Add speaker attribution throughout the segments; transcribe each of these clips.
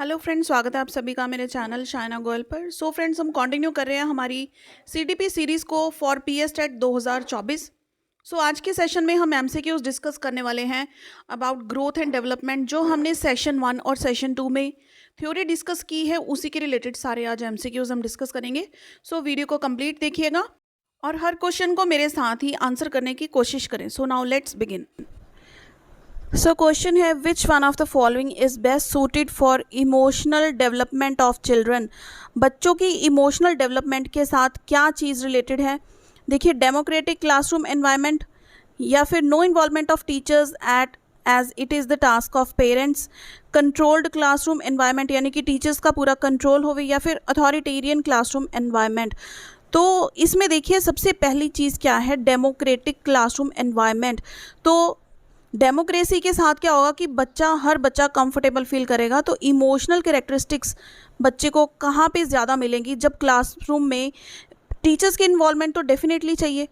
Speaker 1: Hello friends, स्वागत है आप सभी का मेरे चैनल शाइना गोयल पर। सो फ्रेंड्स, हम कंटिन्यू कर रहे हैं हमारी सीटीपी सीरीज़ को फॉर पीएस टेट 2024। सो आज के सेशन में हम एमसीक्यूज डिस्कस करने वाले हैं अबाउट ग्रोथ एंड डेवलपमेंट। जो हमने सेशन 1 और सेशन 2 में थ्योरी डिस्कस की है उसी के रिलेटेड सारे आज एमसीक्यूज हम डिस्कस करेंगे। सो वीडियो को कंप्लीट देखिएगा और हर क्वेश्चन को मेरे साथ ही आंसर करने की कोशिश करें। So now let's begin. So question है, which one of the following is best suited for emotional development of children? बच्चों की इमोशनल डेवलपमेंट के साथ क्या चीज़ रिलेटेड है? देखिए, डेमोक्रेटिक क्लासरूम एनवायरनमेंट या फिर no involvement of teachers at as it is the task of parents, controlled classroom environment यानी कि टीचर्स का पूरा कंट्रोल होवे, या फिर अथॉरिटेरियन क्लासरूम एनवायरनमेंट। तो इसमें देखिए सबसे पहली चीज़ क्या है, डेमोक्रेटिक क्लासरूम एनवायरनमेंट। तो डेमोक्रेसी के साथ क्या होगा कि हर बच्चा कंफर्टेबल फील करेगा। तो इमोशनल कैरेक्टरिस्टिक्स बच्चे को कहाँ पे ज़्यादा मिलेंगी, जब क्लासरूम में टीचर्स के इन्वॉल्वमेंट तो डेफिनेटली चाहिए,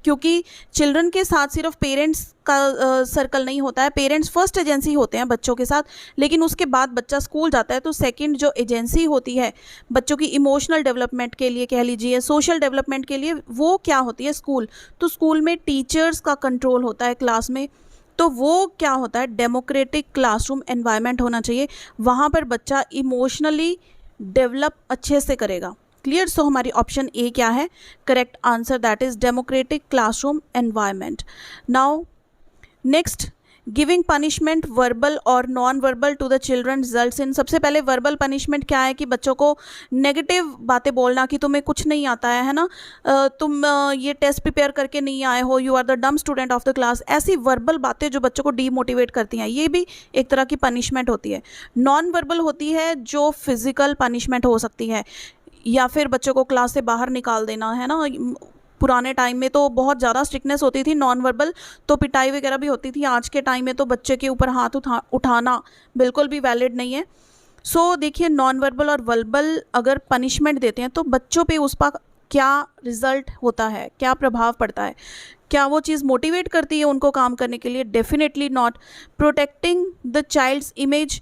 Speaker 1: क्योंकि चिल्ड्रन के साथ सिर्फ पेरेंट्स का सर्कल नहीं होता है। पेरेंट्स फर्स्ट एजेंसी होते हैं बच्चों के साथ, लेकिन उसके बाद बच्चा स्कूल जाता है तो सेकंड जो एजेंसी होती है बच्चों की इमोशनल डेवलपमेंट के लिए, कह लीजिए सोशल डेवलपमेंट के लिए, वो क्या होती है, स्कूल। तो स्कूल में टीचर्स का कंट्रोल होता है क्लास में, तो वो क्या होता है, डेमोक्रेटिक क्लासरूम एनवायरनमेंट होना चाहिए। वहाँ पर बच्चा इमोशनली डेवलप अच्छे से करेगा। क्लियर? सो हमारी ऑप्शन ए क्या है, correct answer, that is democratic classroom environment. Now next, giving punishment verbal और non verbal to the children results in. सबसे पहले वर्बल पनिशमेंट क्या है कि बच्चों को नेगेटिव बातें बोलना कि तुम्हें कुछ नहीं आता है ना, तुम ये टेस्ट प्रिपेयर करके नहीं आए हो, you are the dumb student of the class. ऐसी वर्बल बातें जो बच्चों को डीमोटिवेट करती हैं, ये भी एक तरह की पनिशमेंट होती है। नॉन वर्बल होती है जो फिजिकल पनिशमेंट हो सकती है, या फिर बच्चों को क्लास से बाहर निकाल देना, है ना। पुराने टाइम में तो बहुत ज़्यादा स्ट्रिक्टनेस होती थी, नॉन वर्बल तो पिटाई वगैरह भी होती थी। आज के टाइम में तो बच्चे के ऊपर हाथ उठाना बिल्कुल भी वैलिड नहीं है। सो देखिए, नॉन वर्बल और वर्बल अगर पनिशमेंट देते हैं तो बच्चों पे उस पर क्या रिजल्ट होता है, क्या प्रभाव पड़ता है, क्या वो चीज़ मोटिवेट करती है उनको काम करने के लिए? Definitely not. Protecting the child's image,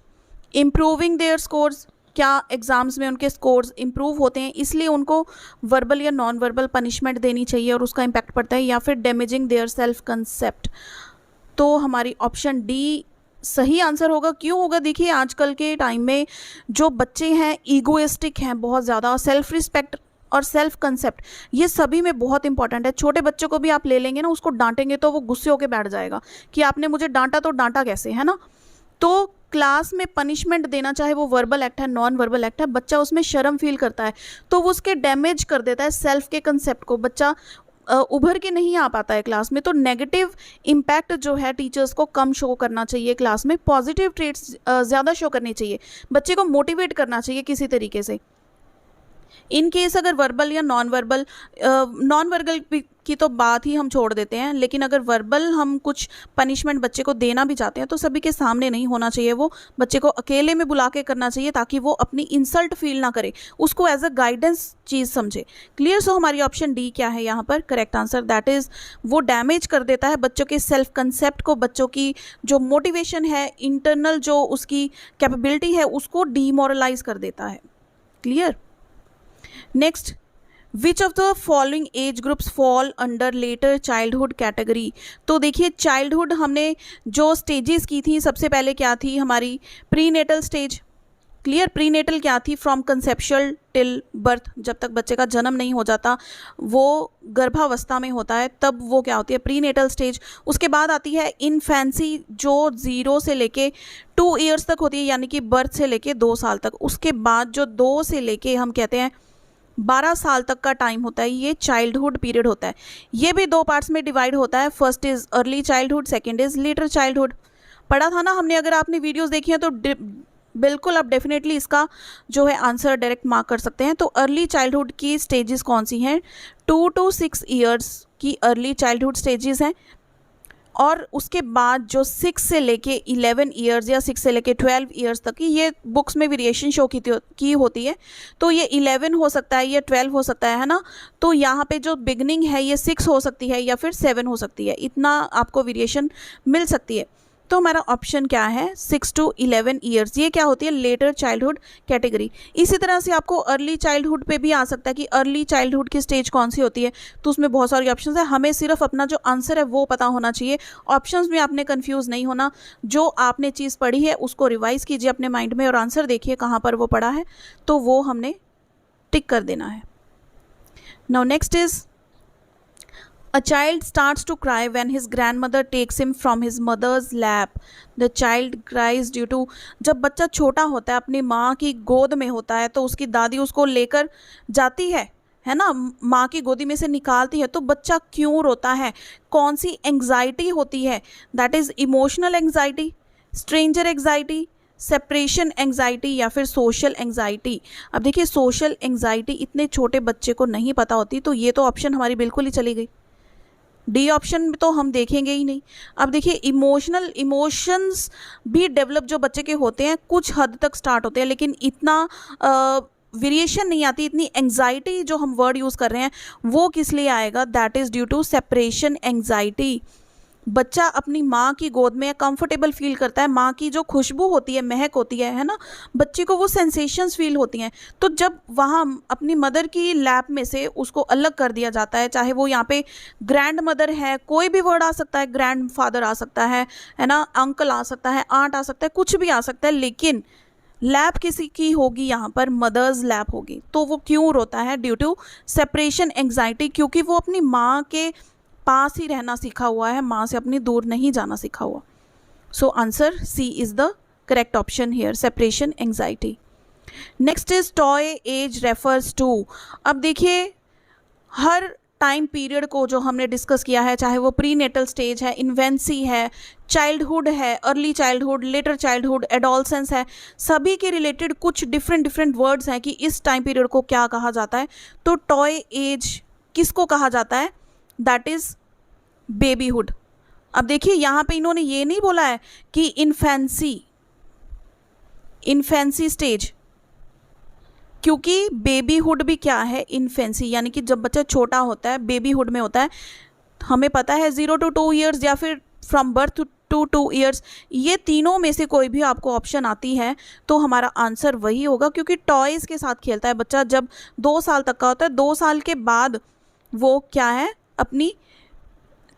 Speaker 1: improving their scores, क्या एग्ज़ाम्स में उनके स्कोर्स इंप्रूव होते हैं, इसलिए उनको वर्बल या नॉन वर्बल पनिशमेंट देनी चाहिए और उसका इम्पैक्ट पड़ता है, या फिर डैमेजिंग देयर सेल्फ कंसेप्ट। तो हमारी ऑप्शन डी सही आंसर होगा। क्यों होगा? देखिए, आजकल के टाइम में जो बच्चे हैं ईगोइस्टिक हैं बहुत ज़्यादा। सेल्फ रिस्पेक्ट और सेल्फ कंसेप्ट ये सभी में बहुत इंपॉर्टेंट है। छोटे बच्चों को भी आप ले लेंगे ना, उसको डांटेंगे तो वो गुस्से होकर बैठ जाएगा कि आपने मुझे डांटा तो डांटा कैसे, है ना। तो क्लास में पनिशमेंट देना, चाहे वो वर्बल एक्ट है नॉन वर्बल एक्ट है, बच्चा उसमें शर्म फील करता है तो वो उसके डैमेज कर देता है सेल्फ के कंसेप्ट को। बच्चा उभर के नहीं आ पाता है क्लास में। तो नेगेटिव इम्पैक्ट जो है टीचर्स को कम शो करना चाहिए क्लास में, पॉजिटिव ट्रेट्स ज़्यादा शो करनी चाहिए, बच्चे को मोटिवेट करना चाहिए किसी तरीके से। इन केस अगर वर्बल या नॉन वर्बल की तो बात ही हम छोड़ देते हैं, लेकिन अगर वर्बल हम कुछ पनिशमेंट बच्चे को देना भी चाहते हैं तो सभी के सामने नहीं होना चाहिए, वो बच्चे को अकेले में बुला के करना चाहिए ताकि वो अपनी इंसल्ट फील ना करे, उसको एज अ गाइडेंस चीज़ समझे। क्लियर? सो हमारी ऑप्शन डी क्या है यहाँ पर करेक्ट आंसर, दैट इज़ वो डैमेज कर देता है बच्चों के सेल्फ कंसेप्ट को, बच्चों की जो मोटिवेशन है, इंटरनल जो उसकी कैपेबिलिटी है, उसको डीमोरलाइज कर देता है। Clear? Next, which of the following age groups fall under letter childhood category. तो देखिए, चाइल्डहुड हमने जो स्टेजेस की थी, सबसे पहले क्या थी हमारी प्रीनेटल स्टेज। क्लियर? प्रीनेटल क्या थी, फ्रॉम कंसेप्शुअल टिल बर्थ, जब तक बच्चे का जन्म नहीं हो जाता, वो गर्भावस्था में होता है, तब वो क्या होती है, प्रीनेटल स्टेज। उसके बाद आती है इन्फेंसी, जो 0 से लेके 2 ईयर्स तक होती है, यानी कि बर्थ से लेके 2 साल तक। उसके बाद जो 2 से लेके हम कहते हैं 12 साल तक का टाइम होता है, ये चाइल्डहुड पीरियड होता है। ये भी 2 पार्ट्स में डिवाइड होता है, first is early childhood, second is letter childhood. पढ़ा था ना हमने, अगर आपने वीडियोस देखी हैं तो बिल्कुल आप डेफिनेटली इसका जो है आंसर डायरेक्ट मार्क कर सकते हैं। तो अर्ली चाइल्डहुड की स्टेजेस कौन सी हैं? 2 to 6 ईयर्स की अर्ली चाइल्डहुड स्टेजेस हैं, और उसके बाद जो 6 से लेके 11 ईयर्स या 6 से लेके 12 ईयर्स तक की, ये बुक्स में वेरिएशन शो की होती है, तो ये 11 हो सकता है, ये 12 हो सकता है ना। तो यहाँ पे जो बिगनिंग है ये 6 हो सकती है या फिर 7 हो सकती है, इतना आपको वेरिएशन मिल सकती है। तो हमारा ऑप्शन क्या है 6 to 11 ईयर्स, ये क्या होती है लेटर चाइल्डहुड कैटेगरी। इसी तरह से आपको अर्ली चाइल्डहुड पे भी आ सकता है कि अर्ली चाइल्डहुड की स्टेज कौन सी होती है, तो उसमें बहुत सारी ऑप्शंस है, हमें सिर्फ अपना जो आंसर है वो पता होना चाहिए, ऑप्शंस में आपने कंफ्यूज नहीं होना। जो आपने चीज़ पढ़ी है उसको रिवाइज कीजिए अपने माइंड में और आंसर देखिए कहाँ पर वो पढ़ा है, तो वो हमने टिक कर देना है। Now next is A child starts to cry when his grandmother takes him from his mother's lap. The child cries due to, जब बच्चा छोटा होता है अपनी माँ की गोद में होता है तो उसकी दादी उसको लेकर जाती है ना, माँ की गोदी में से निकालती है, तो बच्चा क्यों रोता है, कौन सी एंग्जाइटी होती है, that is emotional anxiety, stranger anxiety, separation anxiety या फिर सोशल एंग्जाइटी। अब देखिए सोशल एंग्जाइटी इतने छोटे बच्चे को नहीं पता होती, तो ये तो ऑप्शन हमारी बिल्कुल ही चली गई, डी ऑप्शन में तो हम देखेंगे ही नहीं। अब देखिए इमोशंस भी डेवलप जो बच्चे के होते हैं कुछ हद तक स्टार्ट होते हैं, लेकिन इतना वेरिएशन नहीं आती, इतनी एंग्जाइटी जो हम वर्ड यूज़ कर रहे हैं वो किस लिए आएगा, that is due to separation anxiety. बच्चा अपनी माँ की गोद में कंफर्टेबल फील करता है, माँ की जो खुशबू होती है, महक होती है ना, बच्चे को वो सेंसेशंस फील होती हैं, तो जब वहाँ अपनी मदर की लैप में से उसको अलग कर दिया जाता है, चाहे वो यहाँ पे ग्रैंड मदर है, कोई भी वर्ड आ सकता है, ग्रैंड फादर आ सकता है ना, अंकल आ सकता है, आंट आ सकता है, कुछ भी आ सकता है, लेकिन लैप किसी की होगी, यहाँ पर मदर्स लैप होगी, तो वो क्यों रोता है, ड्यू टू सेपरेशन एंग्जाइटी, क्योंकि वो अपनी माँ के पास ही रहना सीखा हुआ है, माँ से अपनी दूर नहीं जाना सीखा हुआ। So answer C is the correct option here, separation anxiety. Next is toy age refers to. अब देखिए हर टाइम पीरियड को जो हमने डिस्कस किया है, चाहे वो प्री नेटल स्टेज है, इन्वेंसी है, चाइल्डहुड है, early childhood, letter childhood, adolescence है, सभी के रिलेटेड कुछ डिफरेंट वर्ड्स हैं कि इस टाइम पीरियड को क्या कहा जाता है। तो टॉय एज किसको कहा जाता है, दैट इज़ बेबीहुड। अब देखिए यहाँ पे इन्होंने ये नहीं बोला है कि इन्फेंसी स्टेज, क्योंकि बेबीहुड भी क्या है, इन्फेंसी, यानी कि जब बच्चा छोटा होता है बेबीहुड में होता है। हमें पता है 0 to 2 ईयर्स या फिर फ्रॉम बर्थ टू 2 ईयर्स, ये तीनों में से कोई भी आपको ऑप्शन आती है तो हमारा आंसर वही होगा, क्योंकि टॉयज़ के साथ खेलता है बच्चा जब 2 साल तक का होता है। 2 साल के बाद वो क्या है, अपनी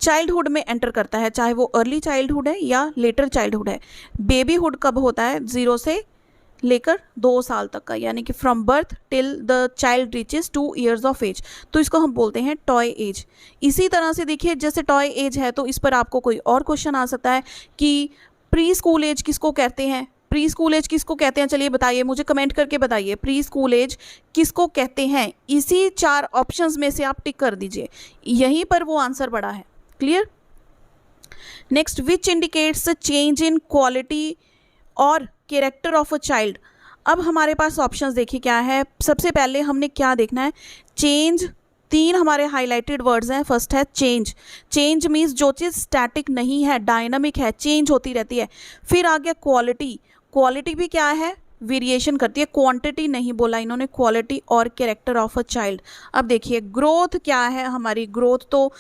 Speaker 1: चाइल्डहुड में एंटर करता है, चाहे वो अर्ली चाइल्डहुड है या लेटर चाइल्डहुड है। बेबीहुड कब होता है, 0 से लेकर 2 साल तक का, यानी कि from birth till the child reaches 2 years of age, तो इसको हम बोलते हैं टॉय एज। इसी तरह से देखिए जैसे टॉय एज है तो इस पर आपको कोई और क्वेश्चन आ सकता है कि प्री स्कूल एज किसको कहते हैं, प्री स्कूल एज किसको कहते हैं, चलिए बताइए, मुझे कमेंट करके बताइए प्री स्कूल एज किसको कहते हैं। इसी 4 ऑप्शंस में से आप टिक कर दीजिए, यहीं पर वो आंसर पड़ा है। Clear. Next, which indicates change in quality और कैरेक्टर ऑफ अ चाइल्ड। अब हमारे पास ऑप्शंस देखिए क्या है। सबसे पहले हमने क्या देखना है, चेंज। 3 हमारे हाईलाइटेड वर्ड्स हैं। फर्स्ट है चेंज। चेंज मीन्स जो चीज़ स्टैटिक नहीं है, डायनामिक है, चेंज होती रहती है। फिर आ गया क्वालिटी। क्वालिटी भी क्या है, वेरिएशन करती है। क्वांटिटी नहीं बोला इन्होंने, क्वालिटी और कैरेक्टर ऑफ अ चाइल्ड। अब देखिए ग्रोथ क्या है हमारी, ग्रोथ तो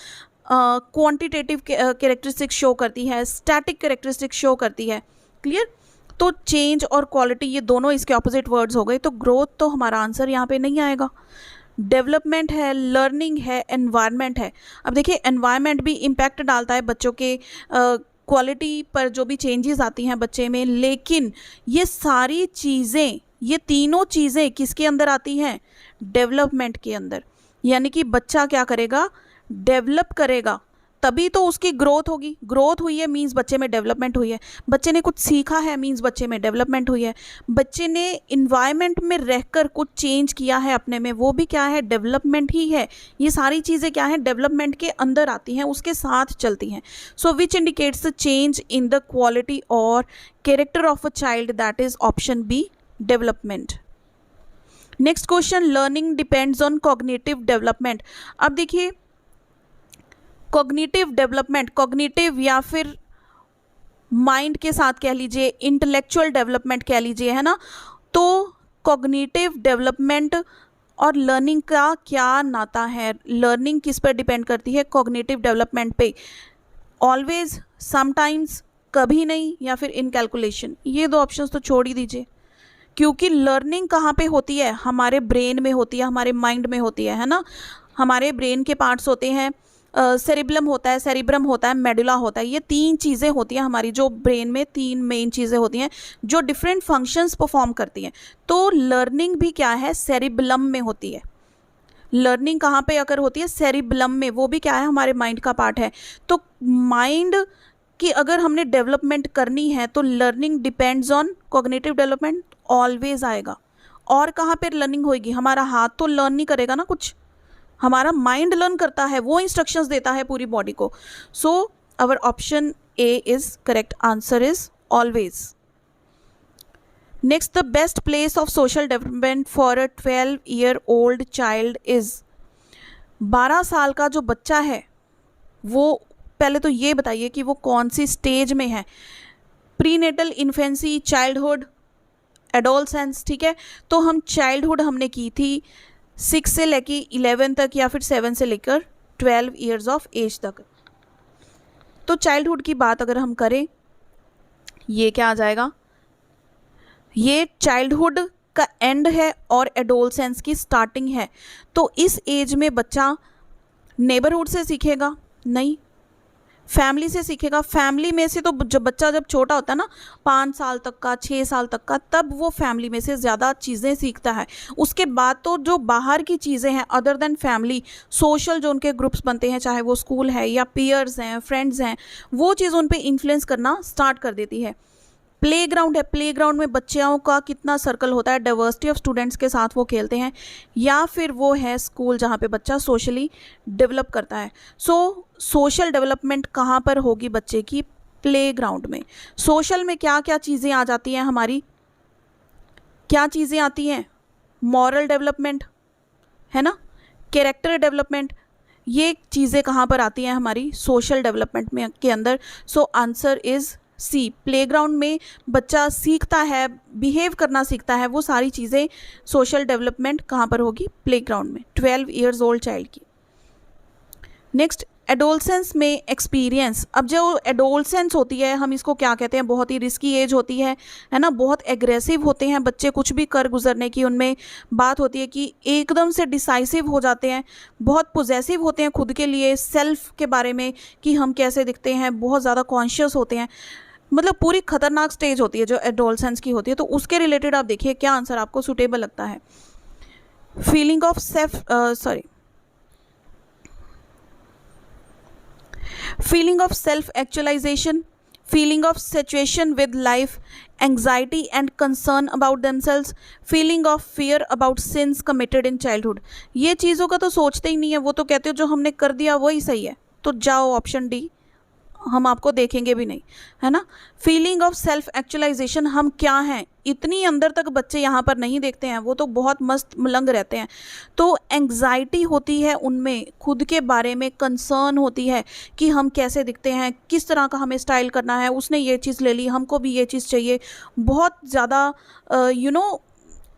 Speaker 1: क्वांटिटेटिव कैरेक्टरिस्टिक शो करती है, स्टैटिक कैरेक्टरिस्टिक शो करती है। क्लियर। तो चेंज और क्वालिटी ये दोनों इसके ऑपोजिट वर्ड्स हो गए, तो ग्रोथ तो हमारा आंसर यहाँ पे नहीं आएगा। डेवलपमेंट है, लर्निंग है, एनवायरनमेंट है। अब देखिए एनवायरनमेंट भी इम्पैक्ट डालता है बच्चों के क्वालिटी पर, जो भी चेंजेस आती हैं बच्चे में, लेकिन ये सारी चीज़ें, ये तीनों चीज़ें किसके अंदर आती हैं, डेवलपमेंट के अंदर। यानी कि बच्चा क्या करेगा, डेवलप करेगा, तभी तो उसकी ग्रोथ होगी। ग्रोथ हुई है मींस बच्चे में डेवलपमेंट हुई है, बच्चे ने कुछ सीखा है मींस बच्चे में डेवलपमेंट हुई है, बच्चे ने इन्वायरमेंट में रहकर कुछ चेंज किया है अपने में, वो भी क्या है, डेवलपमेंट ही है। ये सारी चीज़ें क्या है, डेवलपमेंट के अंदर आती हैं, उसके साथ चलती हैं। So which indicates the change in the quality और character of a child, that is option B, development. Next question, learning depends on cognitive development. अब देखिए कॉग्निटिव डेवलपमेंट, कॉग्निटिव या फिर माइंड के साथ कह लीजिए, इंटेलेक्चुअल डेवलपमेंट कह लीजिए, है ना। तो कॉग्निटिव डेवलपमेंट और लर्निंग का क्या नाता है, लर्निंग किस पर डिपेंड करती है, कॉग्निटिव डेवलपमेंट पे। ऑलवेज, समटाइम्स, कभी नहीं, या फिर इन कैलकुलेशन। ये दो ऑप्शंस तो छोड़ ही दीजिए, क्योंकि लर्निंग कहाँ पे होती है, हमारे ब्रेन में होती है, हमारे माइंड में होती है ना। हमारे ब्रेन के पार्ट्स होते हैं, सेरिब्लम होता है, सेरिब्रम होता है, मेडुला होता है। ये तीन चीज़ें होती हैं हमारी जो ब्रेन में, तीन मेन चीज़ें होती हैं जो डिफरेंट फंक्शंस परफॉर्म करती हैं। तो लर्निंग भी क्या है, सेरिब्लम में होती है। लर्निंग कहाँ पे अगर होती है, सेरिब्लम में, वो भी क्या है, हमारे माइंड का पार्ट है। तो माइंड की अगर हमने डेवलपमेंट करनी है तो learning depends on cognitive development, always आएगा। और कहाँ पे लर्निंग होगी, हमारा हाथ तो लर्न नहीं करेगा ना कुछ, हमारा माइंड लर्न करता है, वो इंस्ट्रक्शंस देता है पूरी बॉडी को। So our option A is correct answer is always. Next, the best place of social development for a 12-year-old child is. 12 साल का जो बच्चा है वो पहले तो ये बताइए कि वो कौन सी स्टेज में है, प्रीनेटल, इन्फेंसी, चाइल्डहुड, एडोलसेंस। ठीक है, तो हम चाइल्डहुड हमने की थी 6 से लेके 11 तक, या फिर 7 से लेकर 12 ईयर्स ऑफ एज तक। तो चाइल्डहुड की बात अगर हम करें, ये क्या आ जाएगा, ये चाइल्डहुड का एंड है और एडोलसेंस की स्टार्टिंग है। तो इस एज में बच्चा नेबरहुड से सीखेगा नहीं, फैमिली से सीखेगा। फैमिली में से तो जब बच्चा जब छोटा होता है ना, 5 साल तक का, 6 साल तक का, तब वो फैमिली में से ज़्यादा चीज़ें सीखता है। उसके बाद तो जो बाहर की चीज़ें हैं अदर देन फैमिली, सोशल जो उनके ग्रुप्स बनते हैं, चाहे वो स्कूल है या पीयर्स हैं, फ्रेंड्स हैं, वो चीज़ उन पे इन्फ्लुएंस करना स्टार्ट कर देती है। प्लेग्राउंड है, प्लेग्राउंड में बच्चों का कितना सर्कल होता है, डाइवर्सिटी ऑफ स्टूडेंट्स के साथ वो खेलते हैं, या फिर वो है स्कूल जहाँ पे बच्चा सोशली डेवलप करता है। सो सोशल डेवलपमेंट कहाँ पर होगी बच्चे की, प्लेग्राउंड में। सोशल में क्या क्या चीज़ें आ जाती हैं हमारी, क्या चीज़ें आती हैं, मॉरल डेवलपमेंट है ना, कैरेक्टर डेवलपमेंट, ये चीज़ें कहाँ पर आती हैं हमारी सोशल डेवलपमेंट में के अंदर। So answer is C, playground में बच्चा सीखता है, बिहेव करना सीखता है, वो सारी चीज़ें सोशल डेवलपमेंट कहाँ पर होगी, प्लेग्राउंड में, 12 ईयर्स ओल्ड चाइल्ड की। नेक्स्ट, एडोलसेंस में एक्सपीरियंस। अब जो एडोलसेंस होती है, हम इसको क्या कहते हैं, बहुत ही रिस्की एज होती है ना, बहुत एग्रेसिव होते हैं बच्चे, कुछ भी कर गुजरने की उनमें बात होती है कि एकदम से डिसाइसिव हो जाते हैं, बहुत पोजेसिव होते हैं खुद के लिए, सेल्फ के बारे में कि हम कैसे दिखते हैं, बहुत ज़्यादा कॉन्शियस होते हैं। मतलब पूरी खतरनाक स्टेज होती है जो एडोलसेंस की होती है। तो उसके रिलेटेड आप देखिए क्या आंसर आपको सुटेबल लगता है। Feeling of feeling of self-actualization, feeling of situation with life, anxiety and concern about themselves, feeling of fear about sins committed in childhood। ये चीज़ों का तो सोचते ही नहीं है, वो तो कहते हो जो हमने कर दिया वही सही है, तो जाओ ऑप्शन डी, हम आपको देखेंगे भी नहीं, है ना। फीलिंग ऑफ सेल्फ एक्चुअलाइजेशन, हम क्या हैं, इतनी अंदर तक बच्चे यहाँ पर नहीं देखते हैं, वो तो बहुत मस्त मलंग रहते हैं। तो एंग्जाइटी होती है उनमें, खुद के बारे में कंसर्न होती है कि हम कैसे दिखते हैं, किस तरह का हमें स्टाइल करना है, उसने ये चीज़ ले ली, हमको भी ये चीज़ चाहिए। बहुत ज़्यादा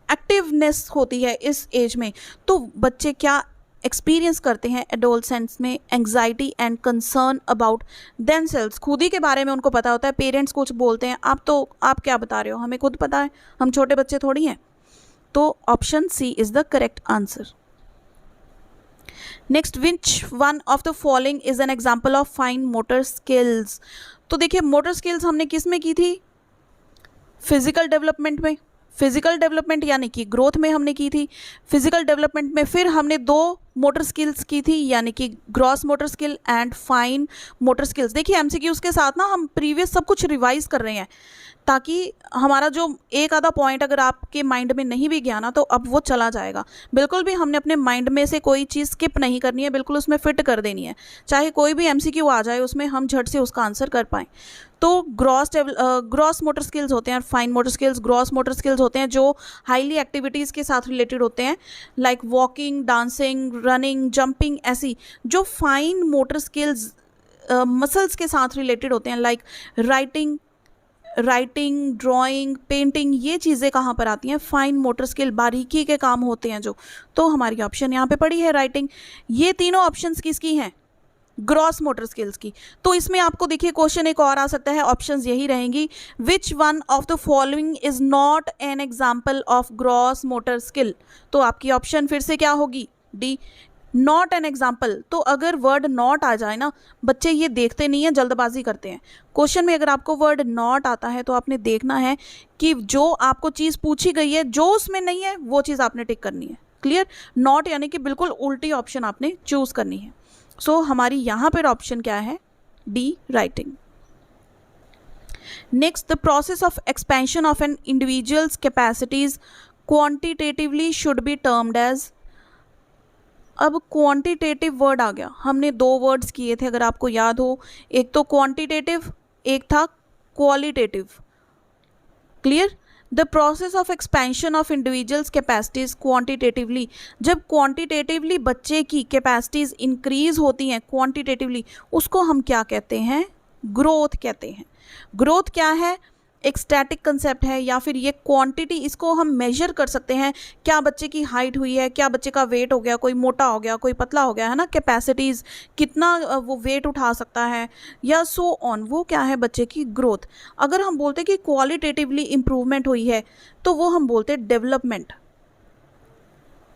Speaker 1: एक्टिवनेस होती है इस एज में। तो बच्चे क्या एक्सपीरियंस करते हैं एडोलसेंस में, anxiety and concern about themselves, खुद ही के बारे में उनको पता होता है। पेरेंट्स कुछ बोलते हैं, आप क्या बता रहे हो, हमें खुद पता है, हम छोटे बच्चे थोड़ी हैं। तो option C is the correct answer. Next, which one of the following is an example of fine motor skills. तो देखिए मोटर स्किल्स हमने किस में की थी, फिजिकल डेवलपमेंट में, फिजिकल डेवलपमेंट यानी कि ग्रोथ में हमने की थी। फिजिकल डेवलपमेंट में फिर हमने 2 मोटर स्किल्स की थी, यानी कि gross motor skill and fine motor skills. देखिए एमसीक्यूज के साथ ना हम प्रीवियस सब कुछ रिवाइज कर रहे हैं, ताकि हमारा जो एक आधा पॉइंट अगर आपके माइंड में नहीं भी गया ना, तो अब वो चला जाएगा। बिल्कुल भी हमने अपने माइंड में से कोई चीज़ स्किप नहीं करनी है, बिल्कुल उसमें फिट कर देनी है, चाहे कोई भी एमसीक्यू आ जाए उसमें हम झट से उसका आंसर कर पाएँ। तो ग्रॉस मोटर स्किल्स होते हैं, fine motor skills. Gross motor skills होते हैं जो हाईली एक्टिविटीज़ के साथ रिलेटेड होते हैं, like walking, dancing, running, jumping, ऐसी। जो फाइन मोटर स्किल्स मसल्स के साथ रिलेटेड होते हैं, लाइक राइटिंग, ड्राइंग, पेंटिंग, ये चीज़ें कहाँ पर आती हैं, फाइन मोटर स्किल, बारीकी के काम होते हैं जो। तो हमारी ऑप्शन यहाँ पे पड़ी है राइटिंग। ये तीनों ऑप्शंस किसकी हैं, ग्रॉस मोटर स्किल्स की। तो इसमें आपको देखिए क्वेश्चन एक और आ सकता है, ऑप्शंस यही रहेंगी, विच one of the following is not an example of gross motor skill. तो आपकी ऑप्शन फिर से क्या होगी, डी, नॉट एन एग्जाम्पल। तो अगर वर्ड नॉट आ जाए ना, बच्चे ये देखते नहीं है, जल्दबाजी करते हैं। क्वेश्चन में अगर आपको वर्ड नॉट आता है तो आपने देखना है कि जो आपको चीज़ पूछी गई है, जो उसमें नहीं है वो चीज़ आपने टिक करनी है। क्लियर, नॉट यानी कि बिल्कुल उल्टी ऑप्शन आपने चूज करनी है। सो हमारी यहाँ पर ऑप्शन क्या है, D, writing. Next, the process of expansion of an individuals capacities quantitatively should be termed as. अब क्वांटिटेटिव वर्ड आ गया, हमने दो वर्ड्स किए थे अगर आपको याद हो, एक तो क्वांटिटेटिव, एक था qualitative. Clear, the process of expansion of individuals capacities quantitatively, जब क्वांटिटेटिवली बच्चे की कैपेसिटीज इंक्रीज होती हैं क्वांटिटेटिवली, उसको हम क्या कहते हैं, ग्रोथ कहते हैं। ग्रोथ क्या है, एक स्टैटिक कंसेप्ट है, या फिर ये क्वांटिटी, इसको हम मेजर कर सकते हैं, क्या बच्चे की हाइट हुई है, क्या बच्चे का वेट हो गया, कोई मोटा हो गया, कोई पतला हो गया, है ना, कैपेसिटीज़, कितना वो वेट उठा सकता है, या सो ऑन, वो क्या है, बच्चे की ग्रोथ। अगर हम बोलते कि क्वालिटेटिवली इम्प्रूवमेंट हुई है तो वो हम बोलते डेवलपमेंट।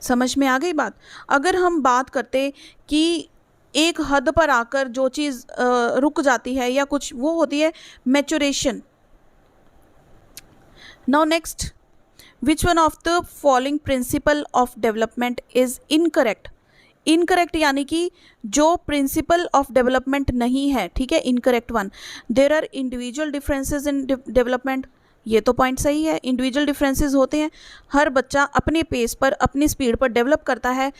Speaker 1: समझ में आ गई बात। अगर हम बात करते कि एक हद पर आकर जो चीज़ रुक जाती है या कुछ, वो होती है maturation. Now next, which one of the following principle of development is incorrect? Incorrect यानी कि जो principle of development नहीं है, ठीक है, incorrect one. There are individual differences in development. ये तो पॉइंट सही है, इंडिविजुअल डिफरेंसेस होते हैं, हर बच्चा अपने पेस पर, अपनी स्पीड पर डेवलप करता है।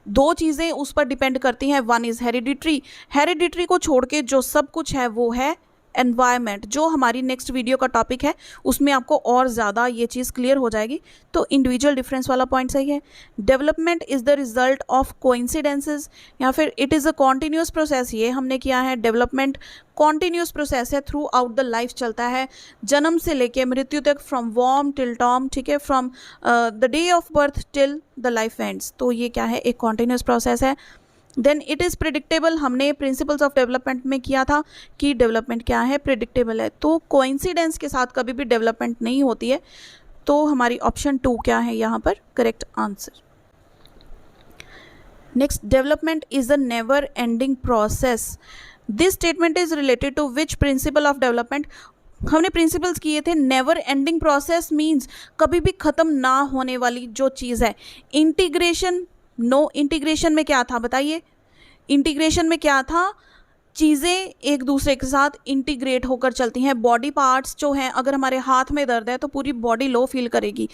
Speaker 1: दो चीज़ें उस पर डिपेंड करती हैं, वन इज़ हेरिडिटरी, हेरिडिटरी को छोड़ के जो सब कुछ है वो है एनवायरनमेंट, जो हमारी नेक्स्ट वीडियो का टॉपिक है, उसमें आपको और ज़्यादा ये चीज़ क्लियर हो जाएगी। तो इंडिविजुअल डिफरेंस वाला पॉइंट सही है। Development is the result of coincidences, या फिर it is a continuous process, ये हमने किया है। डेवलपमेंट कॉन्टीन्यूस प्रोसेस है, थ्रू आउट द लाइफ चलता है, जन्म से लेके मृत्यु तक, फ्रॉम वॉर्म टिल टॉम, ठीक है, from the day of birth till the life ends. तो ये क्या है, एक कॉन्टीन्यूस प्रोसेस है। देन इट इज़ प्रिडिक्टेबल, हमने प्रिंसिपल्स ऑफ डेवलपमेंट में किया था कि डेवलपमेंट क्या है, प्रिडिक्टेबल है। तो कोइंसिडेंस के साथ कभी भी डेवलपमेंट नहीं होती है। तो हमारी ऑप्शन 2 क्या है यहाँ पर correct answer. Next, development is a never ending process, this statement is related to which principle of development. हमने प्रिंसिपल्स किए थे, नेवर एंडिंग प्रोसेस मीन्स कभी भी ख़त्म ना होने वाली जो चीज़ है। इंटीग्रेशन, नो, इंटीग्रेशन में क्या था बताइए, इंटीग्रेशन में क्या था, चीज़ें एक दूसरे के साथ इंटीग्रेट होकर चलती हैं। बॉडी पार्ट्स जो हैं, अगर हमारे हाथ में दर्द है तो पूरी बॉडी लो फील करेगी।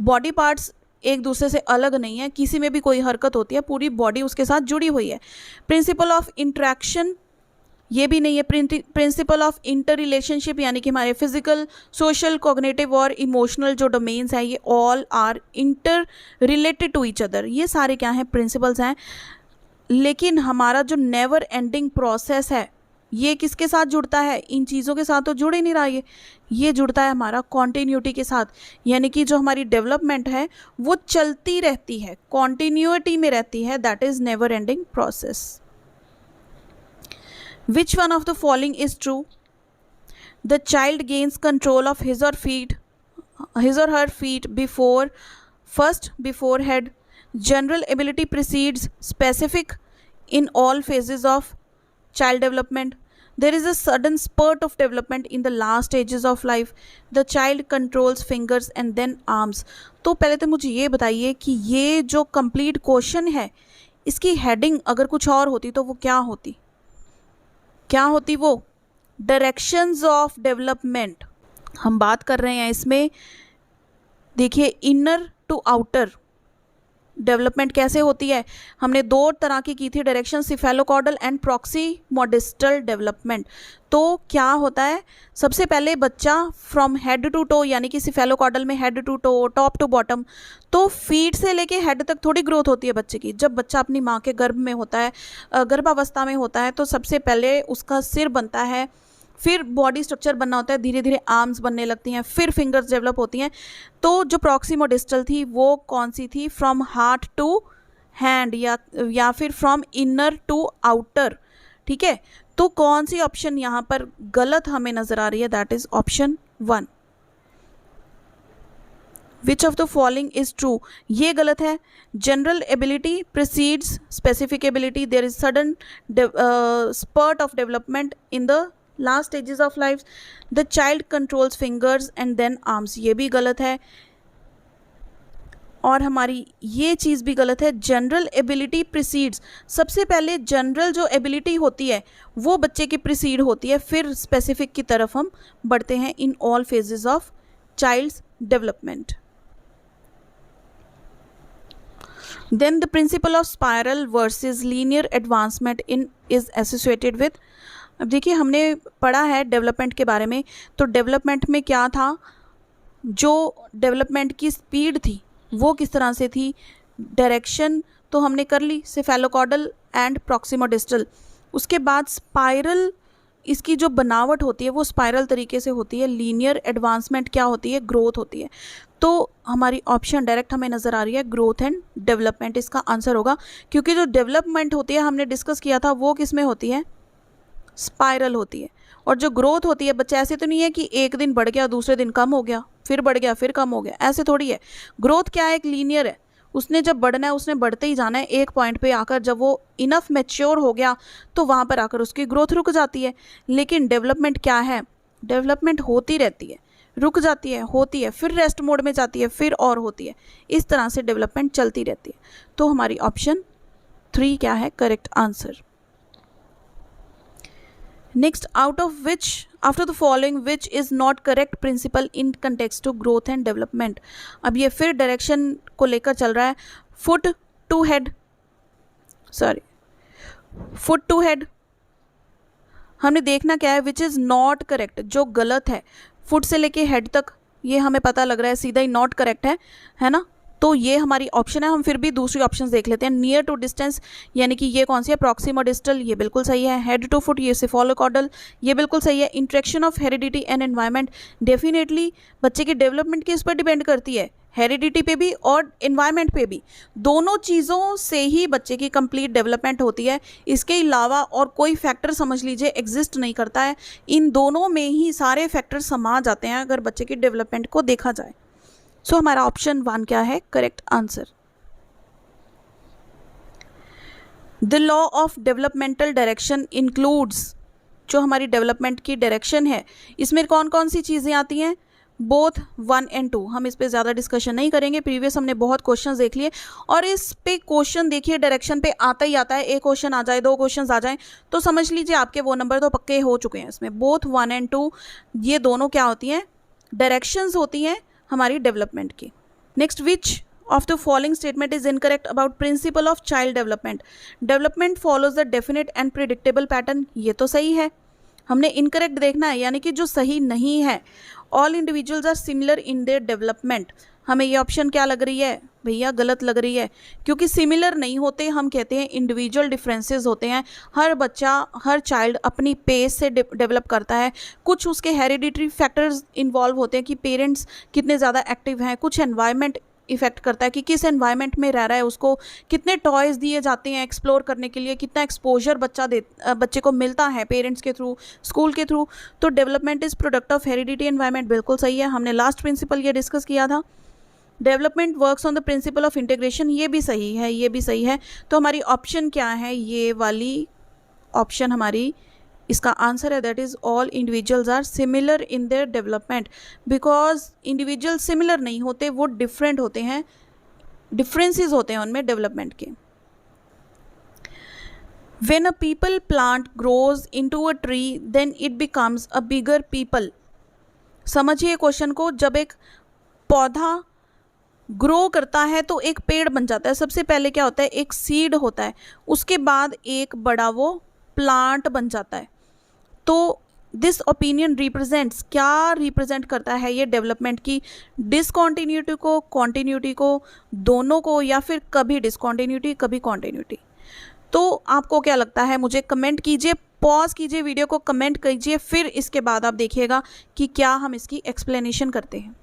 Speaker 1: बॉडी पार्ट्स एक दूसरे से अलग नहीं है, किसी में भी कोई हरकत होती है पूरी बॉडी उसके साथ जुड़ी हुई है। प्रिंसिपल ऑफ इंट्रैक्शन ये भी नहीं है। प्रिंसिपल ऑफ इंटर रिलेशनशिप यानी कि हमारे फिजिकल, सोशल, कॉग्निटिव और इमोशनल जो डोमेन्स हैं, ये all are inter related to each other, ये सारे क्या हैं, प्रिंसिपल्स हैं। लेकिन हमारा जो नेवर एंडिंग प्रोसेस है ये किसके साथ जुड़ता है, इन चीज़ों के साथ तो जुड़ ही नहीं रहा, ये जुड़ता है हमारा कॉन्टीन्यूटी के साथ, यानी कि जो हमारी डेवलपमेंट है वो चलती रहती है, कॉन्टीन्यूटी में रहती है, that is never ending process. Which one of the following is true? The child gains control of his or her feet before head. General ability precedes specific in all phases of child development. There is a sudden spurt of development in the last stages of life. The child controls fingers and then arms. तो पहले तो मुझे ये बताइए कि ये जो complete question है इसकी हेडिंग अगर कुछ और होती तो वो क्या होती, वो डायरेक्शंस ऑफ डेवलपमेंट हम बात कर रहे हैं। इसमें देखिए इनर टू आउटर डेवलपमेंट कैसे होती है, हमने दो तरह की थी डायरेक्शन, सिफेलोकॉर्डल एंड प्रॉक्सीमोडिस्टल डेवलपमेंट। तो क्या होता है, सबसे पहले बच्चा फ्रॉम हेड टू टो यानी कि सिफेलोकॉर्डल में head to toe, top to bottom, तो फीट से लेके हेड तक थोड़ी ग्रोथ होती है बच्चे की। जब बच्चा अपनी माँ के गर्भ में होता है, गर्भावस्था में होता है, तो सबसे पहले उसका सिर बनता है, फिर बॉडी स्ट्रक्चर बनना होता है, धीरे धीरे आर्म्स बनने लगती हैं, फिर फिंगर्स डेवलप होती हैं। तो जो प्रॉक्सीमोडिस्टल थी वो कौन सी थी, फ्रॉम हार्ट टू हैंड या फिर फ्रॉम इनर टू आउटर, ठीक है। तो कौन सी ऑप्शन यहाँ पर गलत हमें नजर आ रही है? That is option 1। Which of the following is true? ये गलत है। General ability precedes specific ability, there is sudden spurt of development in the last stages of life, the child controls fingers and then arms, ये भी गलत है। और हमारी ये चीज़ भी गलत है, जनरल एबिलिटी प्रिसीड्स, सबसे पहले जनरल जो एबिलिटी होती है वो बच्चे की प्रिसीड होती है, फिर स्पेसिफिक की तरफ हम बढ़ते हैं in all phases of child's development. Then the principle of spiral versus linear advancement in is associated with. अब देखिए हमने पढ़ा है डेवलपमेंट के बारे में, तो डेवलपमेंट में क्या था, जो डेवलपमेंट की स्पीड थी वो किस तरह से थी, डायरेक्शन तो हमने कर ली, सेफेलोकॉर्डल एंड प्रॉक्सिमोडिस्टल। उसके बाद स्पाइरल, इसकी जो बनावट होती है वो स्पाइरल तरीके से होती है। लीनियर एडवांसमेंट क्या होती है, ग्रोथ होती है। तो हमारी ऑप्शन डायरेक्ट हमें नज़र आ रही है ग्रोथ एंड डेवलपमेंट, इसका आंसर होगा, क्योंकि जो डेवलपमेंट होती है हमने डिस्कस किया था वो किस में होती है, स्पाइरल होती है। और जो ग्रोथ होती है, बच्चा ऐसे तो नहीं है कि एक दिन बढ़ गया दूसरे दिन कम हो गया, फिर बढ़ गया फिर कम हो गया, ऐसे थोड़ी है। ग्रोथ क्या है, एक लीनियर है, उसने जब बढ़ना है उसने बढ़ते ही जाना है, एक पॉइंट पे आकर जब वो इनफ मैच्योर हो गया तो वहाँ पर आकर उसकी ग्रोथ रुक जाती है। लेकिन डेवलपमेंट क्या है, डेवलपमेंट होती रहती है, रुक जाती है, होती है, फिर रेस्ट मोड में जाती है, फिर और होती है, इस तरह से डेवलपमेंट चलती रहती है। तो हमारी ऑप्शन 3 क्या है correct answer. Next, out of which after the following which is not correct principle in context to growth and development. अब ये फिर डायरेक्शन को लेकर चल रहा है, foot to head, foot to head हमने देखना क्या है, विच इज़ नॉट करेक्ट, जो गलत है, फुट से लेके हेड तक ये हमें पता लग रहा है सीधा ही नॉट करेक्ट है ना। तो ये हमारी ऑप्शन है। हम फिर भी दूसरी ऑप्शंस देख लेते हैं। नियर टू डिस्टेंस यानी कि ये कौन सी है, प्रॉक्सिमोडिस्टल, ये बिल्कुल सही है। हेड टू फुट ये सेफेलोकॉर्डल, ये बिल्कुल सही है। Interaction of heredity and environment, definitely बच्चे की डेवलपमेंट किस पर डिपेंड करती है, हेरिडिटी पे भी और इन्वायरमेंट पे भी, दोनों चीज़ों से ही बच्चे की कंप्लीट डेवलपमेंट होती है। इसके अलावा और कोई फैक्टर समझ लीजिए एग्जिस्ट नहीं करता है, इन दोनों में ही सारे फैक्टर समा जाते हैं अगर बच्चे की डेवलपमेंट को देखा जाए। सो हमारा ऑप्शन 1 क्या है correct answer. The law of developmental direction includes, जो हमारी डेवलपमेंट की डायरेक्शन है इसमें कौन कौन सी चीज़ें आती हैं, बोथ 1 and 2। हम इस पे ज़्यादा डिस्कशन नहीं करेंगे, प्रीवियस हमने बहुत क्वेश्चंस देख लिए और इस पे क्वेश्चन देखिए डायरेक्शन पे आता ही आता है, एक क्वेश्चन आ जाए, 2 क्वेश्चन आ जाए तो समझ लीजिए आपके वो नंबर तो पक्के हो चुके हैं। इसमें बोथ 1 and 2 ये दोनों क्या होती हैं, डायरेक्शंस होती हैं हमारी डेवलपमेंट की। Next, which of the following statement is incorrect about principle of child development. Development follows the definite and predictable pattern, ये तो सही है, हमने इनकरेक्ट देखना है, यानी कि जो सही नहीं है। All individuals are similar in their development, हमें ये ऑप्शन क्या लग रही है भैया, गलत लग रही है, क्योंकि सिमिलर नहीं होते, हम कहते हैं इंडिविजुअल डिफरेंसेस होते हैं। हर बच्चा, हर चाइल्ड अपनी पेस से डेवलप करता है। कुछ उसके हेरिडिटरी फैक्टर्स इन्वॉल्व होते हैं कि पेरेंट्स कितने ज़्यादा एक्टिव हैं, कुछ एनवायरनमेंट इफेक्ट करता है कि किस एनवायरनमेंट में रह रहा है, उसको कितने टॉयज़ दिए जाते हैं एक्सप्लोर करने के लिए, कितना एक्सपोजर बच्चे को मिलता है पेरेंट्स के थ्रू, स्कूल के थ्रू। तो development is product of heredity environment, बिल्कुल सही है, हमने लास्ट प्रिंसिपल ये डिस्कस किया था। Development works on the principle of integration, ये भी सही है, ये भी सही है। तो हमारी ऑप्शन क्या है, ये वाली ऑप्शन हमारी इसका आंसर है, that is all individuals are similar in their development, because individual similar नहीं होते, वो डिफरेंट होते हैं, डिफरेंसेस होते हैं उनमें डेवलपमेंट के। When a peepal plant grows into a tree then it becomes a bigger peepal. समझिए क्वेश्चन को, जब एक पौधा ग्रो करता है तो एक पेड़ बन जाता है। सबसे पहले क्या होता है, एक सीड होता है, उसके बाद एक बड़ा वो प्लांट बन जाता है। तो दिस ओपिनियन रिप्रेजेंट्स, क्या रिप्रेजेंट करता है ये, डेवलपमेंट की डिसकॉन्टिन्यूटी को, कॉन्टिन्यूटी को, दोनों को, या फिर कभी डिसकॉन्टिन्यूटी कभी कॉन्टिन्यूटी। तो आपको क्या लगता है, मुझे कमेंट कीजिए, पॉज कीजिए वीडियो को, कमेंट कीजिए, फिर इसके बाद आप देखिएगा कि क्या हम इसकी एक्सप्लेनेशन करते हैं।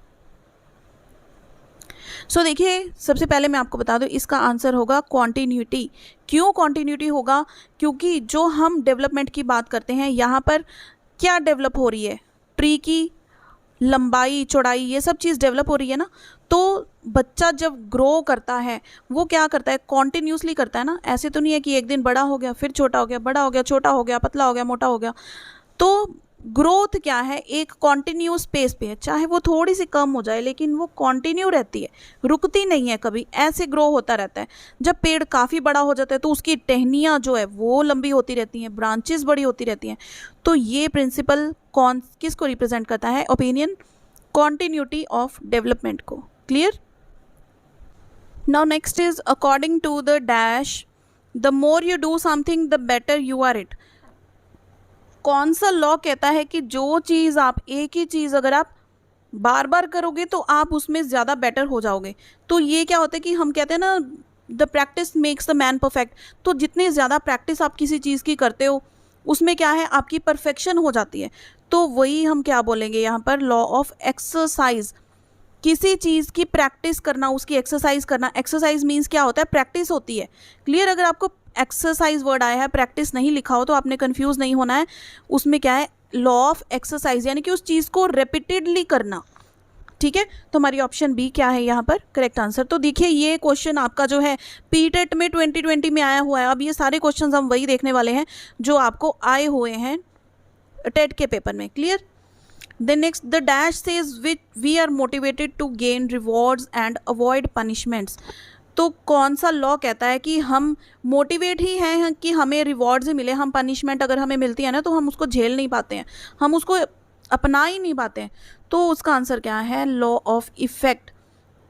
Speaker 1: सो देखिए, सबसे पहले मैं आपको बता दूं, इसका आंसर होगा कॉन्टिन्यूटी। क्यों कॉन्टिन्यूटी होगा? क्योंकि जो हम डेवलपमेंट की बात करते हैं, यहाँ पर क्या डेवलप हो रही है? ट्री की लंबाई, चौड़ाई, ये सब चीज़ डेवलप हो रही है ना। तो बच्चा जब ग्रो करता है वो क्या करता है? कॉन्टिन्यूसली करता है ना। ऐसे तो नहीं है कि एक दिन बड़ा हो गया, फिर छोटा हो गया, बड़ा हो गया, छोटा हो गया, पतला हो गया, मोटा हो गया। तो ग्रोथ क्या है? एक कॉन्टिन्यूस पेस पे है, चाहे वो थोड़ी सी कम हो जाए लेकिन वो कॉन्टिन्यू रहती है, रुकती नहीं है कभी, ऐसे ग्रो होता रहता है। जब पेड़ काफ़ी बड़ा हो जाता है तो उसकी टहनियाँ जो है वो लंबी होती रहती हैं, ब्रांचेस बड़ी होती रहती हैं। तो ये प्रिंसिपल कौन किसको रिप्रेजेंट करता है? ओपिनियन कॉन्टिन्यूटी ऑफ डेवलपमेंट को। Clear? Now next is according to the dash the more you do something the better you are it. कौन सा लॉ कहता है कि जो चीज़ आप, एक ही चीज़ अगर आप बार बार करोगे तो आप उसमें ज़्यादा बेटर हो जाओगे? तो ये क्या होता है कि हम कहते हैं ना, the practice makes the man perfect. तो जितनी ज़्यादा प्रैक्टिस आप किसी चीज़ की करते हो उसमें क्या है? आपकी परफेक्शन हो जाती है। तो वही हम क्या बोलेंगे यहाँ पर? Law of exercise. किसी चीज़ की प्रैक्टिस करना, उसकी एक्सरसाइज करना। एक्सरसाइज मीन्स क्या होता है? प्रैक्टिस होती है। क्लियर? अगर आपको एक्सरसाइज वर्ड आया है, प्रैक्टिस नहीं लिखा हो, तो आपने कंफ्यूज नहीं होना है। उसमें क्या है? लॉ ऑफ एक्सरसाइज, यानी कि उस चीज़ को रिपीटेडली करना। ठीक है, तो हमारी ऑप्शन बी क्या है यहाँ पर करेक्ट आंसर। तो देखिए, ये क्वेश्चन आपका जो है पीटेट में 2020 में आया हुआ है। अब ये सारे क्वेश्चन हम वही देखने वाले हैं जो आपको आए हुए हैं टेट के पेपर में। Clear? Then next, the dash says we are motivated to gain rewards and avoid punishments. तो कौन सा लॉ कहता है कि हम मोटिवेट ही हैं कि हमें रिवॉर्ड्स ही मिले, हम पनिशमेंट अगर हमें मिलती है ना तो हम उसको झेल नहीं पाते हैं, हम उसको अपना ही नहीं पाते हैं? तो उसका आंसर क्या है? Law of effect.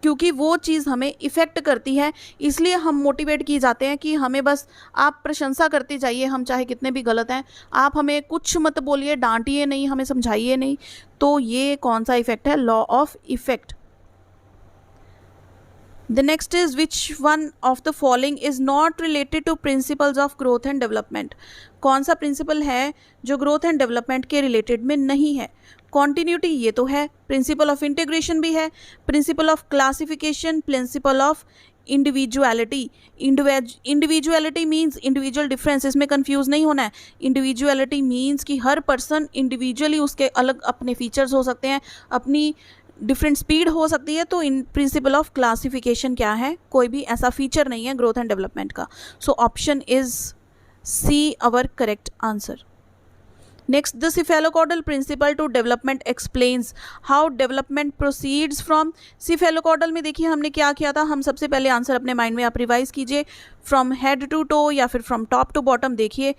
Speaker 1: क्योंकि वो चीज़ हमें इफ़ेक्ट करती है, इसलिए हम मोटिवेट किए जाते हैं कि हमें बस आप प्रशंसा करते जाइए, हम चाहे कितने भी गलत हैं, आप हमें कुछ मत बोलिए, डांटिए नहीं, हमें समझाइए नहीं। तो ये कौन सा इफ़ेक्ट है? Law of effect. The next is which one of the following is not related to principles of growth and development. कौन सा प्रिंसिपल है जो ग्रोथ एंड डेवलपमेंट के रिलेटेड में नहीं है? कॉन्टिन्यूटी ये तो है, प्रिंसिपल ऑफ इंटीग्रेशन भी है, principle of classification, principle of individuality. Individuality means individual difference, इसमें कंफ्यूज नहीं होना है। इंडिविजुअलिटी मीन्स कि हर पर्सन इंडिविजुअली, उसके अलग अपने फीचर्स हो सकते हैं, अपनी डिफरेंट स्पीड हो सकती है। तो इन प्रिंसिपल ऑफ क्लासिफिकेशन क्या है? कोई भी ऐसा फीचर नहीं है ग्रोथ एंड डेवलपमेंट का। So option is C our correct answer. Next, the cephalocaudal principle to development explains how development proceeds from cephalocaudal में देखिए हमने क्या किया था। हम सबसे पहले आंसर अपने माइंड में आप रिवाइज कीजिए, फ्रॉम हेड टू टो या फिर फ्रॉम टॉप टू बॉटम। देखिए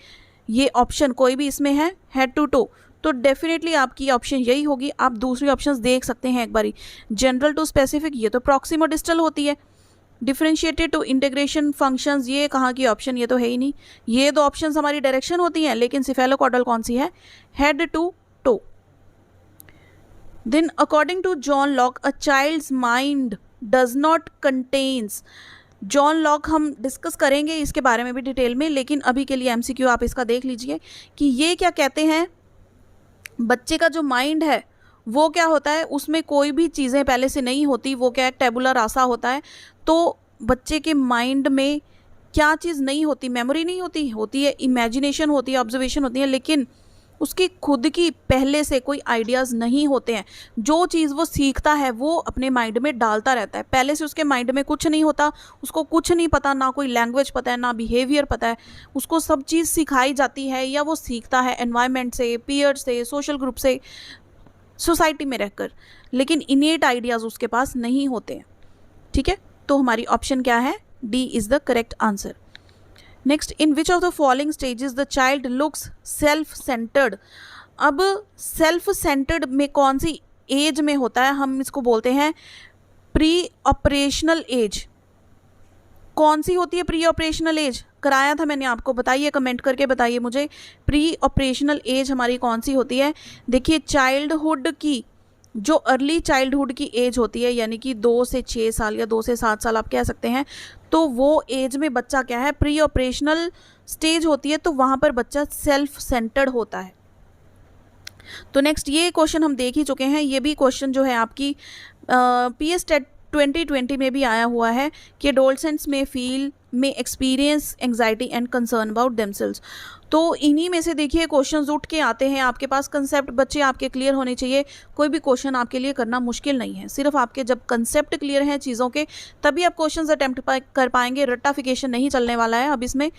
Speaker 1: ये ऑप्शन कोई भी इसमें है हेड टू टो, तो डेफिनेटली आपकी ऑप्शन यही होगी। आप दूसरी ऑप्शंस देख सकते हैं एक बारी। जनरल टू स्पेसिफिक, ये तो प्रॉक्सिमो डिस्टल होती है। डिफरेंशिएटेड टू इंटीग्रेशन फंक्शंस, ये कहाँ की ऑप्शन? ये तो है ही नहीं। ये दो ऑप्शंस हमारी डायरेक्शन होती हैं, लेकिन सिफेलोकॉडल कौन सी है? Head to toe. Then according to John Locke a child's mind does not contains. John Locke हम डिस्कस करेंगे इसके बारे में भी डिटेल में, लेकिन अभी के लिए एमसीक्यू आप इसका देख लीजिए कि ये क्या कहते हैं। बच्चे का जो माइंड है वो क्या होता है? उसमें कोई भी चीज़ें पहले से नहीं होती, वो क्या है? टेबुलर रासा होता है। तो बच्चे के माइंड में क्या चीज़ नहीं होती? मेमोरी नहीं होती, होती है इमेजिनेशन, होती है ऑब्जर्वेशन होती है, लेकिन उसकी खुद की पहले से कोई आइडियाज़ नहीं होते हैं। जो चीज़ वो सीखता है वो अपने माइंड में डालता रहता है, पहले से उसके माइंड में कुछ नहीं होता, उसको कुछ नहीं पता, ना कोई लैंग्वेज पता है, ना बिहेवियर पता है। उसको सब चीज़ सिखाई जाती है या वो सीखता है एनवायरनमेंट से, पीयर से, सोशल ग्रुप से, सोसाइटी में रहकर, लेकिन इनेट आइडियाज़ उसके पास नहीं होते हैं। ठीक है, तो हमारी ऑप्शन क्या है? D is the correct answer. Next, in which of the following stages the child looks self centred. अब सेल्फ सेंटर्ड में कौन सी एज में होता है? हम इसको बोलते हैं प्री ऑपरेशनल एज। कौन सी होती है प्री ऑपरेशनल एज? कराया था मैंने आपको, बताइए, कमेंट करके बताइए मुझे, प्री ऑपरेशनल एज हमारी कौन सी होती है? देखिए, चाइल्डहुड की जो अर्ली चाइल्डहुड की एज होती है, यानी कि 2 से 6 साल या 2 से 7 साल आप कह सकते हैं, तो वो एज में बच्चा क्या है? प्री ऑपरेशनल स्टेज होती है, तो वहाँ पर बच्चा सेल्फ सेंटर्ड होता है। तो नेक्स्ट, ये क्वेश्चन हम देख ही चुके हैं। ये भी क्वेश्चन जो है आपकी PS टेट 2020 में भी आया हुआ है कि एडोलसेंट्स में experience anxiety and concern about themselves. तो इन्हीं में से देखिए क्वेश्चंस उठ के आते हैं आपके पास। कंसेप्ट बच्चे आपके क्लियर होने चाहिए। कोई भी क्वेश्चन आपके लिए करना मुश्किल नहीं है, सिर्फ आपके जब कंसेप्ट क्लियर हैं चीज़ों के तभी आप क्वेश्चंस अटेम्प्ट कर पाएंगे। रट्टाफिकेशन नहीं चलने वाला है अब इसमें।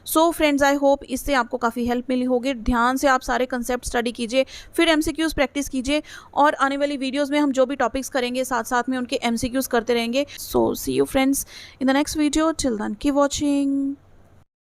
Speaker 1: सो फ्रेंड्स, आई होप इससे आपको काफ़ी हेल्प मिली होगी। ध्यान से आप सारे कंसेप्ट स्टडी कीजिए, फिर एमसीक्यूज़ प्रैक्टिस कीजिए, और आने वाली वीडियोज़ में हम जो भी टॉपिक्स करेंगे साथ साथ में उनके एमसीक्यूज़ करते रहेंगे। So see you friends in the next video. Till then keep watching.